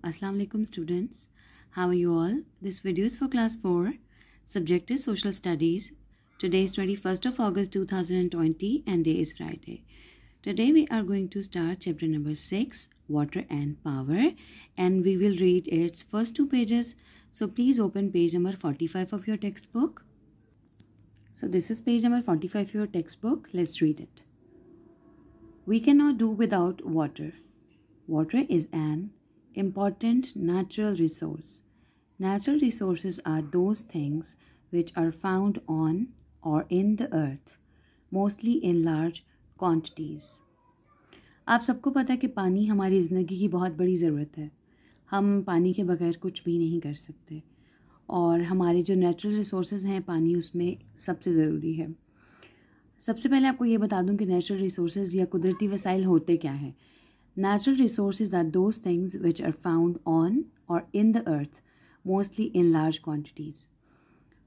Assalamu alaikum students. How are you all? This video is for class 4. Subject is social studies. Today is 21st of August 2020 and day is Friday. Today we are going to start chapter number 6, Water and Power, and we will read its first two pages. So please open page number 45 of your textbook. So this is page number 45 of your textbook. Let's read it. We cannot do without water. Water is an important natural resource. Natural resources are those things which are found on or in the earth, mostly in large quantities. आप सबको पता है कि पानी हमारी ज़िंदगी की बहुत बड़ी ज़रूरत है. हम पानी के बगैर कुछ भी नहीं कर सकते और हमारे जो नेचुरल रिसोर्सेज हैं पानी उसमें सबसे ज़रूरी है. सबसे पहले आपको ये बता दूं कि नेचुरल रिसोर्सेज या कुदरती वसाइल होते क्या हैं. Natural resources are those things which are found on or in the earth, mostly in large quantities.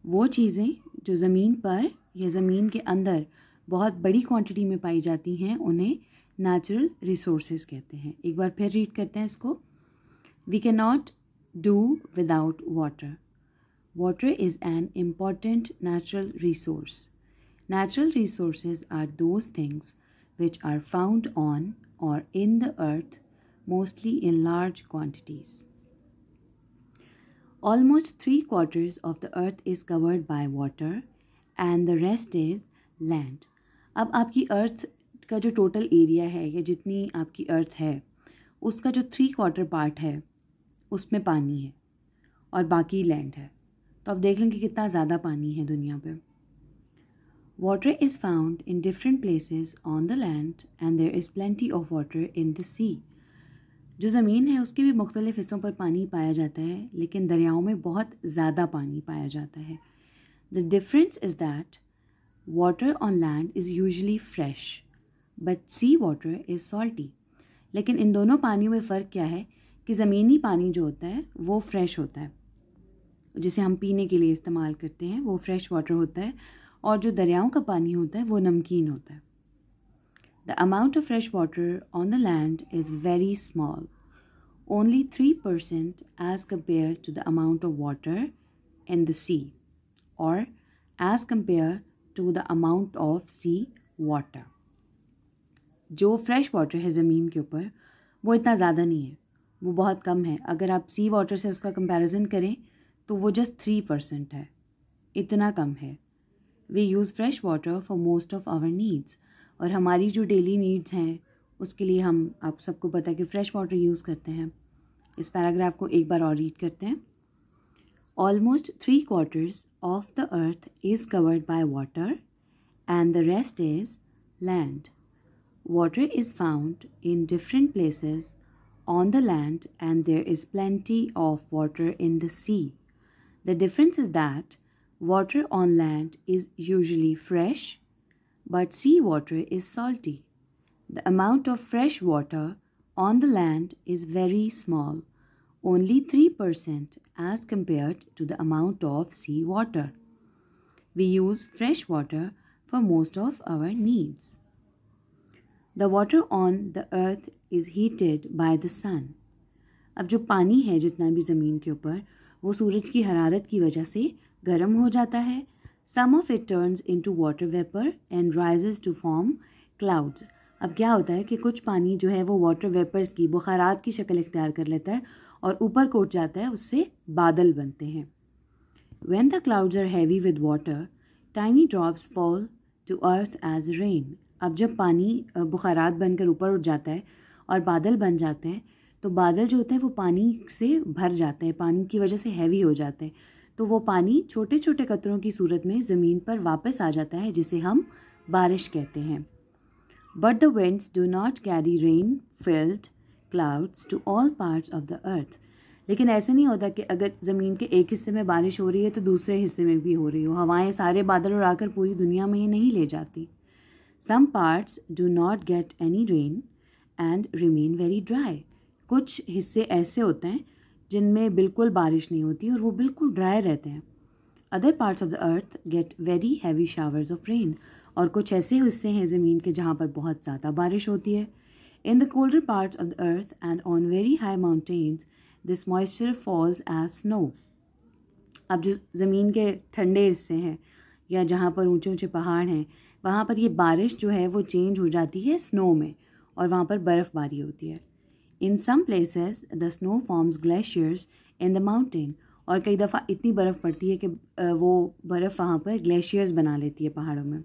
वो चीज़ें जो ज़मीन पर या ज़मीन के अंदर बहुत बड़ी क्वांटिटी में पाई जाती हैं उन्हें नेचुरल रिसोर्सेज कहते हैं. एक बार फिर रीड करते हैं इसको. We cannot do without water. Water is an important natural resource. Natural resources are those things which are found on or in the earth, mostly in large quantities. Almost 3/4 of the earth is covered by water and the rest is land. अब आपकी अर्थ का जो total area है या जितनी आपकी अर्थ है उसका जो 3/4 पार्ट है उसमें पानी है और बाकी लैंड है. तो आप देख लें कि कितना ज़्यादा पानी है दुनिया पे. Water is found in different places on the land and there is plenty of water in the sea. जो ज़मीन है उसके भी मुख्तलिफ़ हिस्सों पर पानी पाया जाता है लेकिन दरियाओं में बहुत ज़्यादा पानी पाया जाता है. The difference is that water on land is usually fresh but sea water is salty. लेकिन इन दोनों पानियों में फ़र्क क्या है कि ज़मीनी पानी जो होता है वो फ्रेश होता है, जिसे हम पीने के लिए इस्तेमाल करते हैं वो फ्रेश वाटर होता है, और जो दरियाओं का पानी होता है वो नमकीन होता है. The amount of fresh water on the land is very small, only 3% as compared to the amount of water in the sea or as compared to the amount of sea water. जो fresh water है ज़मीन के ऊपर वो इतना ज़्यादा नहीं है, वो बहुत कम है. अगर आप सी वाटर से उसका कंपैरिजन करें तो वो जस्ट 3% है, इतना कम है. We use fresh water for most of our needs. और हमारी जो डेली नीड्स हैं उसके लिए हम आप सबको पता है कि फ्रेश वाटर यूज़ करते हैं. इस पैराग्राफ को एक बार और रीड करते हैं. Almost 3/4 of the earth is covered by water and the rest is land. Water is found in different places on the land and there is plenty of water in the sea. The difference is that water on land is usually fresh, but sea water is salty. The amount of fresh water on the land is very small, only 3% as compared to the amount of sea water. We use fresh water for most of our needs. The water on the earth is heated by the sun. अब जो पानी है जितना भी ज़मीन के ऊपर वो सूरज की हरारत की वजह से गर्म हो जाता है. Some of it turns into water vapor and rises to form clouds. अब क्या होता है कि कुछ पानी जो है वो वाटर वेपर्स की बुखारात की शक्ल इख्तियार कर लेता है और ऊपर को उठ जाता है, उससे बादल बनते हैं. When the clouds are heavy with water, tiny drops fall to earth as rain. अब जब पानी बुखारात बनकर ऊपर उठ जाता है और बादल बन जाते हैं तो बादल जो होते हैं वो पानी से भर जाते हैं, पानी की वजह से हैवी हो जाते हैं. तो वो पानी छोटे छोटे कतरों की सूरत में ज़मीन पर वापस आ जाता है जिसे हम बारिश कहते हैं. But the winds do not carry rain-filled clouds to all parts of the earth. लेकिन ऐसे नहीं होता कि अगर ज़मीन के एक हिस्से में बारिश हो रही है तो दूसरे हिस्से में भी हो रही हो. हवाएं सारे बादल उड़ाकर पूरी दुनिया में ये नहीं ले जाती. Some parts do not get any rain and remain very dry. कुछ हिस्से ऐसे होते हैं जिनमें बिल्कुल बारिश नहीं होती और वो बिल्कुल ड्राई रहते हैं. Other parts of the earth get very heavy showers of rain. और कुछ ऐसे हिस्से हैं ज़मीन के जहाँ पर बहुत ज़्यादा बारिश होती है. In the colder parts of the earth and on very high mountains, this moisture falls as snow. अब जो ज़मीन के ठंडे हिस्से हैं या जहाँ पर ऊंचे ऊंचे पहाड़ हैं, वहाँ पर ये बारिश जो है वो चेंज हो जाती है स्नो में, और वहाँ पर बर्फ़बारी होती है। In some places the snow forms glaciers in the mountain. और कई दफ़ा इतनी बर्फ़ पड़ती है कि वो बर्फ़ वहाँ पर ग्लेशियर्स बना लेती है पहाड़ों में।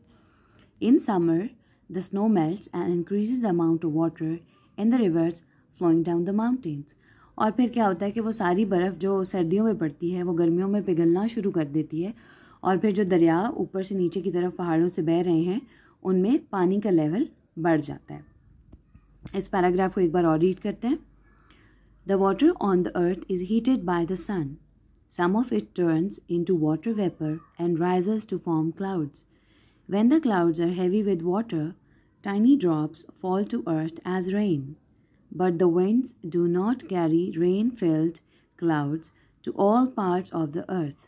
In summer the snow melts and increases the amount of water in the rivers flowing down the mountains. और फिर क्या होता है कि वो सारी बर्फ़ जो सर्दियों में पड़ती है वो गर्मियों में पिघलना शुरू कर देती है, और फिर जो दरिया ऊपर से नीचे की तरफ पहाड़ों से बह रहे हैं उनमें पानी का लेवल बढ़ जाता है। इस पैराग्राफ को एक बार और रीड करते हैं। The water on the earth is heated by the sun. Some of it turns into water vapour and rises to form clouds. When the clouds are heavy with water, tiny drops fall to earth as rain. But the winds do not carry rain-filled clouds to all parts of the earth.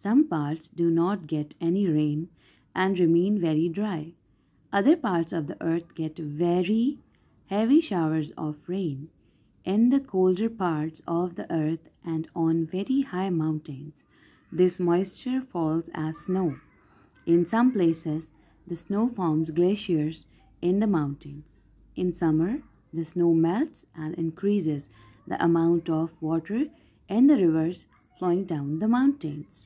Some parts do not get any rain and remain very dry. Other parts of the earth get very heavy showers of rain in the colder parts of the earth and on very high mountains. This moisture falls as snow. In some places, the snow forms glaciers in the mountains. In summer, the snow melts and increases the amount of water in the rivers flowing down the mountains.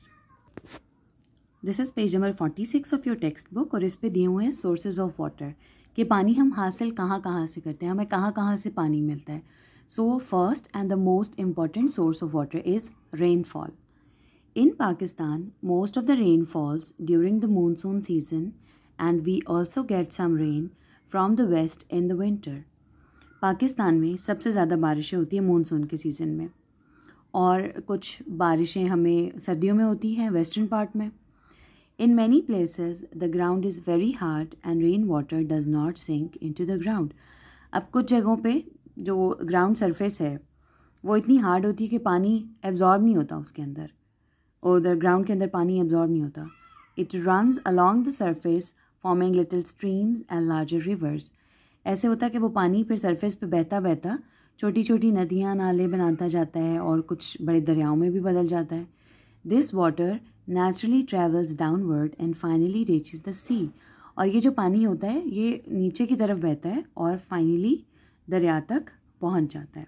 This is page number 46 of your textbook, और इस पे दिए हुए हैं sources of water कि पानी हम हासिल कहाँ कहाँ से करते हैं, हमें कहाँ कहाँ से पानी मिलता है. So first and the most important source of water is rainfall. In Pakistan, most of the rain falls during the monsoon season, and we also get some rain from the west in the winter. Pakistan में सबसे ज़्यादा बारिशें होती हैं monsoon के season में, और कुछ बारिशें हमें सर्दियों में होती हैं वेस्टर्न पार्ट में. In many places the ground is very hard and rain water does not sink into the ground. अब कुछ जगहों पे जो ग्राउंड सरफेस है वो इतनी हार्ड होती है कि पानी एब्जॉर्ब नहीं होता उसके अंदर, और उधर ग्राउंड के अंदर पानी एब्जॉर्ब नहीं होता. It runs along the surface forming little streams and larger reverse. ऐसे होता है कि वो पानी फिर सरफेस पे बहता बहता छोटी छोटी नदियाँ नाले बनाता जाता है और कुछ बड़े दरियाओं में भी बदल जाता है. This water naturally travels downward and finally reaches the sea. और ये जो पानी होता है ये नीचे की तरफ बहता है और फाइनली दरिया तक पहुँच जाता है.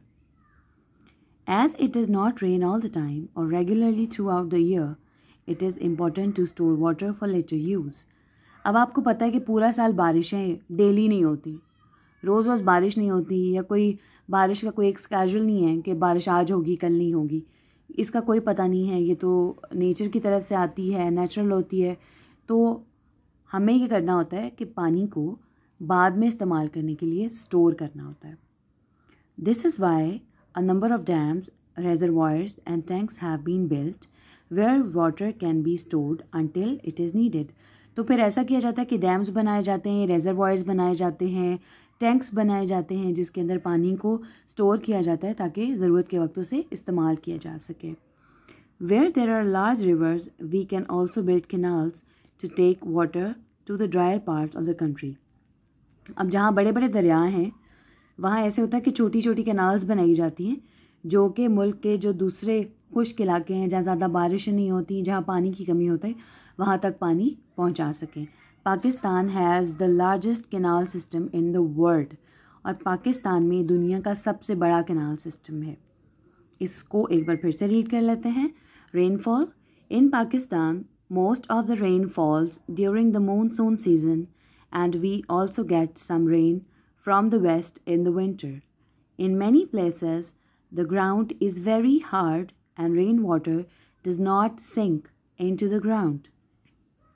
As it is not rain all the time और regularly throughout the year, it is important to store water for later use. अब आपको पता है कि पूरा साल बारिशें डेली नहीं होती, रोज़ रोज़ बारिश नहीं होती, या कोई बारिश का कोई एक स्केड्यूल नहीं है कि बारिश आज होगी कल नहीं होगी. इसका कोई पता नहीं है, ये तो नेचर की तरफ से आती है, नेचुरल होती है. तो हमें ये करना होता है कि पानी को बाद में इस्तेमाल करने के लिए स्टोर करना होता है. This is why a number of dams, reservoirs and tanks have been built where water can be stored until it is needed. तो फिर ऐसा किया जाता है कि डैम्स बनाए जाते हैं, रेजरवॉयर्स बनाए जाते हैं, टैंक्स बनाए जाते हैं जिसके अंदर पानी को स्टोर किया जाता है ताकि ज़रूरत के वक्त उसे इस्तेमाल किया जा सके. Where there are large rivers, we can also build canals to take water to the drier parts of the country. अब जहाँ बड़े बड़े दरिया हैं वहाँ ऐसे होता है कि छोटी छोटी कैनाल्स बनाई जाती हैं जो कि मुल्क के जो दूसरे खुश्क इलाके हैं जहाँ ज़्यादा बारिश नहीं होती, जहाँ पानी की कमी होती है, वहाँ तक पानी पहुँचा सकें. Pakistan has the largest canal system in the world, और पाकिस्तान में दुनिया का सबसे बड़ा कैनाल सिस्टम है. इसको एक बार फिर से रीड कर लेते हैं. Rainfall in Pakistan, most of the rain falls during the monsoon season and we also get some rain from the west in the winter. In many places the ground is very hard and rainwater does not sink into the ground.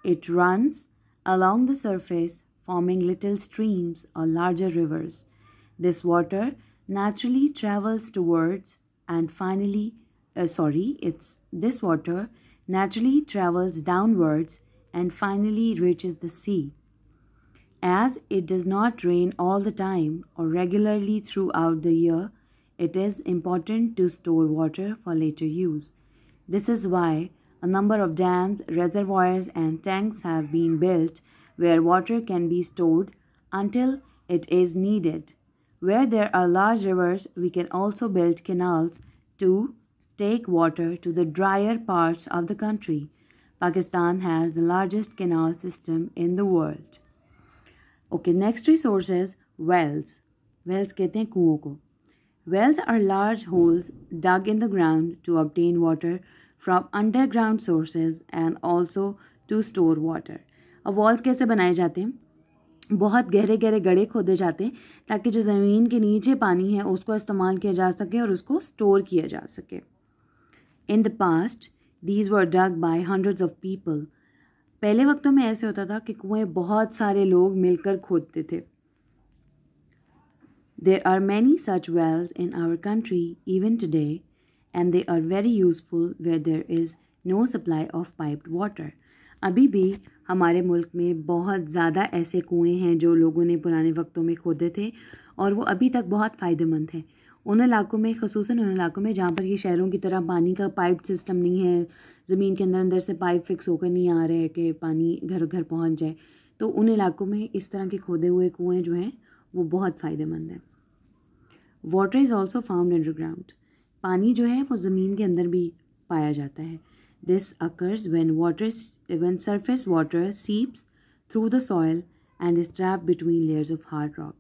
It runs along the surface, forming little streams or larger rivers. This water naturally travels towards and finally, this water naturally travels downwards and finally reaches the sea. As it does not rain all the time or regularly throughout the year, it is important to store water for later use. This is why a number of dams, reservoirs and tanks have been built where water can be stored until it is needed. Where there are large rivers, we can also build canals to take water to the drier parts of the country. Pakistan has the largest canal system in the world. Okay, next resource is wells. Wells कहते हैं कुओं को. Wells are large holes dug in the ground to obtain water from underground sources and also to store water. अब walls कैसे बनाए जाते हैं? बहुत गहरे गहरे गड्ढे खोदे जाते हैं ताकि जो ज़मीन के नीचे पानी है उसको इस्तेमाल किया जा सके और उसको स्टोर किया जा सके. In the past these were dug by hundreds of people. पहले वक्तों में ऐसे होता था कि कुएं बहुत सारे लोग मिलकर खोदते थे. There are many such wells in our country even today and they are very useful where there is no supply of piped water. अभी भी हमारे मुल्क में बहुत ज़्यादा ऐसे कुएं हैं जो लोगों ने पुराने वक्तों में खोदे थे और वो अभी तक बहुत फ़ायदेमंद हैं. उन इलाकों में, ख़ुसूसन उन इलाकों में जहाँ पर ये शहरों की तरह पानी का पाइप सिस्टम नहीं है, ज़मीन के अंदर अंदर से पाइप फिक्स होकर नहीं आ रहे कि पानी घर घर पहुँच जाए, तो उन इलाकों में इस तरह के खोदे हुए कुएँ जो हैं वो बहुत फ़ायदेमंद हैं. Water is also found underground. पानी जो है वो ज़मीन के अंदर भी पाया जाता है. This occurs when surface water seeps through the soil and is trapped between layers of hard rock.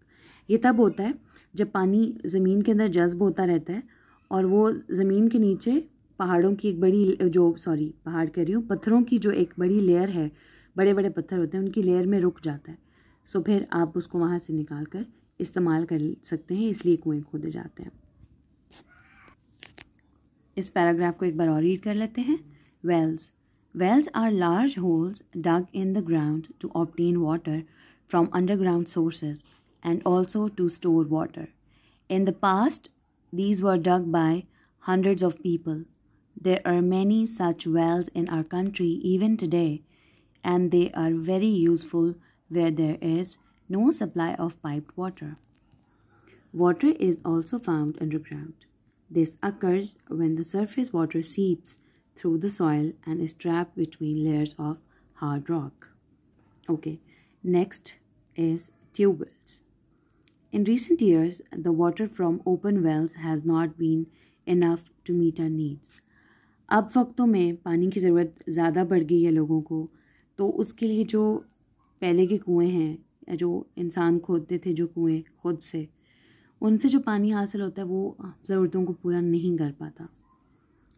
ये तब होता है जब पानी ज़मीन के अंदर जज़्ब होता रहता है और वो ज़मीन के नीचे पहाड़ों की एक बड़ी पहाड़ कह रही हूँ, पत्थरों की जो एक बड़ी लेयर है, बड़े बड़े पत्थर होते हैं, उनकी लेयर में रुक जाता है. सो फिर आप उसको वहाँ से निकाल कर इस्तेमाल कर सकते हैं, इसलिए कुएँ खोदे जाते हैं. इस पैराग्राफ को एक बार और रीड कर लेते हैं. Wells. Wells are large holes dug in the ground to obtain water from underground sources and also to store water. In the past, these were dug by hundreds of people. There are many such wells in our country even today, and they are very useful where there is no supply of piped water. Water is also found underground. This occurs when the surface water seeps through the soil and is trapped between layers of hard rock. Okay, next is tube wells. In recent years, the water from open wells has not been enough to meet our needs. अब वक्तों में पानी की ज़रूरत ज़्यादा बढ़ गई है लोगों को, तो उसके लिए जो पहले के कुएं हैं या जो इंसान खोदते थे जो कुएं खुद से, उनसे जो पानी हासिल होता है वो ज़रूरतों को पूरा नहीं कर पाता.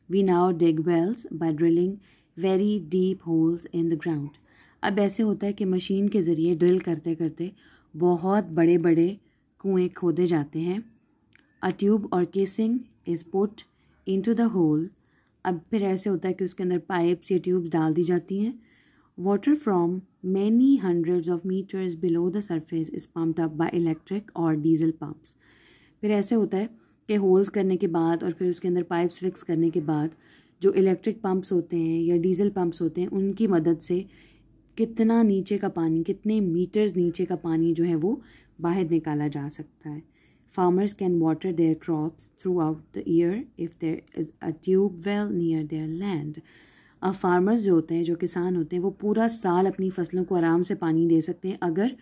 We now dig wells by drilling very deep holes in the ground. अब ऐसे होता है कि मशीन के ज़रिए ड्रिल करते करते बहुत बड़े बड़े कुएं खोदे जाते हैं. A tube or casing is put into the hole. अब फिर ऐसे होता है कि उसके अंदर पाइप्स या ट्यूब्स डाल दी जाती हैं. Water from many hundreds of meters below the surface is pumped up by electric or diesel pumps. फिर ऐसे होता है के होल्स करने के बाद और फिर उसके अंदर पाइप्स फिक्स करने के बाद जो इलेक्ट्रिक पंप्स होते हैं या डीजल पंप्स होते हैं, उनकी मदद से कितना नीचे का पानी, कितने मीटर्स नीचे का पानी जो है वो बाहर निकाला जा सकता है. Farmers can water their crops throughout the year if there is a tube well near their land. अब फार्मर्स जो होते हैं, जो किसान होते हैं, वो पूरा साल अपनी फसलों को आराम से पानी दे सकते हैं अगर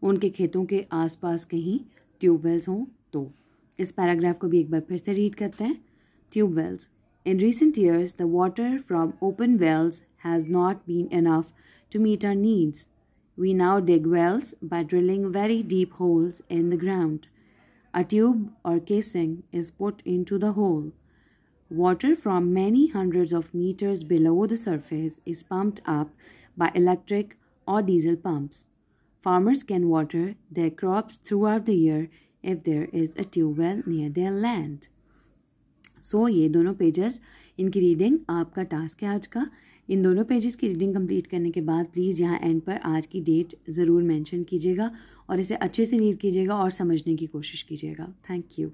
उनके खेतों के आसपास कहीं ट्यूबवेल्स हों तो. इस पैराग्राफ को भी एक बार फिर से रीड करते हैं. Tube wells. In recent years the water from open wells has not been enough to meet our needs. We now dig wells by drilling very deep holes in the ground. A tube or casing is put into the hole. Water from many hundreds of meters below the surface is pumped up by electric or diesel pumps. Farmers can water their crops throughout the year if there is a tube well near their land. So ये दोनों pages, इनकी reading आपका task है आज का. इन दोनों pages की reading complete करने के बाद प्लीज़ यहाँ एंड पर आज की डेट ज़रूर मेंशन कीजिएगा और इसे अच्छे से रीड कीजिएगा और समझने की कोशिश कीजिएगा. Thank you.